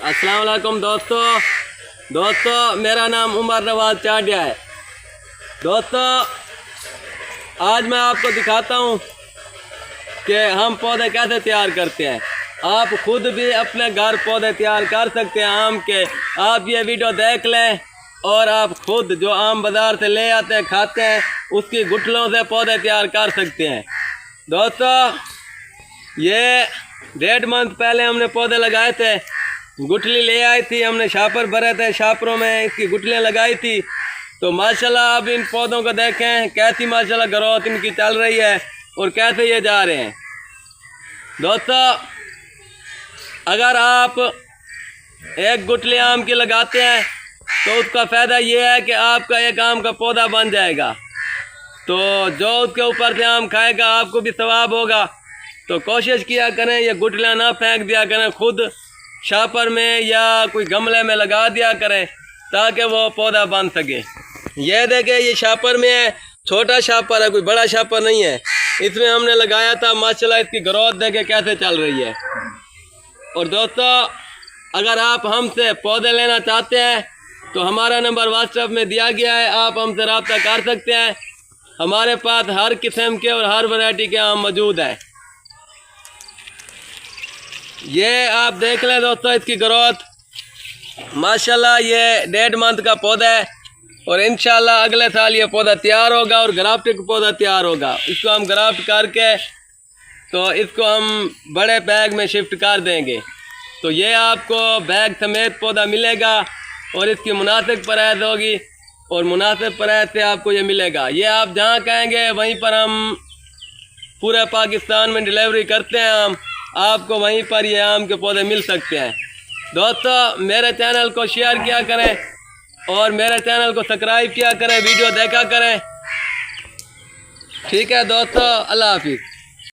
अस्सलाम वालेकुम दोस्तों मेरा नाम उमर नवाज चाटिया है। दोस्तों आज मैं आपको दिखाता हूँ कि हम पौधे कैसे तैयार करते हैं। आप खुद भी अपने घर पौधे तैयार कर सकते हैं आम के। आप ये वीडियो देख लें और आप खुद जो आम बाज़ार से ले आते हैं खाते हैं उसकी गुठलों से पौधे तैयार कर सकते हैं। दोस्तों ये 1.5 मंथ पहले हमने पौधे लगाए थे, गुठली ले आई थी, हमने शापर भरे थे, शापरों में इसकी गुठलियाँ लगाई थी। तो माशाल्लाह अब इन पौधों को देखें कैसी माशाल्लाह ग्रोथ इनकी चल रही है और कैसे ये जा रहे हैं। दोस्तों अगर आप एक गुठली आम की लगाते हैं तो उसका फ़ायदा ये है कि आपका एक आम का पौधा बन जाएगा, तो जो उसके ऊपर से आम खाएगा आपको भी सवाब होगा। तो कोशिश किया करें ये गुठलियाँ ना फेंक दिया करें, खुद शापर में या कोई गमले में लगा दिया करें ताकि वो पौधा बन सके। ये देखें ये शापर में है, छोटा शापर है, कोई बड़ा शापर नहीं है। इसमें हमने लगाया था, माशाल्लाह इसकी ग्रोथ देखें कैसे चल रही है। और दोस्तों अगर आप हमसे पौधे लेना चाहते हैं तो हमारा नंबर व्हाट्सएप में दिया गया है, आप हमसे रब्ता कर सकते हैं। हमारे पास हर किस्म के और हर वैरायटी के आम मौजूद है। ये आप देख लें दोस्तों इसकी ग्रोथ माशाल्लाह, ये 1.5 मंथ का पौधा है और इंशाल्लाह अगले साल ये पौधा तैयार होगा और ग्राफ्टिंग पौधा तैयार होगा। इसको हम ग्राफ्ट करके तो इसको हम बड़े बैग में शिफ्ट कर देंगे। तो ये आपको बैग समेत पौधा मिलेगा और इसकी मुनासिब प्राइस होगी और मुनासिब प्राइस से आपको ये मिलेगा। ये आप जहाँ कहेंगे वहीं पर हम पूरे पाकिस्तान में डिलीवरी करते हैं। हम आपको वहीं पर ये आम के पौधे मिल सकते हैं। दोस्तों मेरे चैनल को शेयर किया करें और मेरे चैनल को सब्सक्राइब किया करें, वीडियो देखा करें। ठीक है दोस्तों, अल्लाह हाफिज़।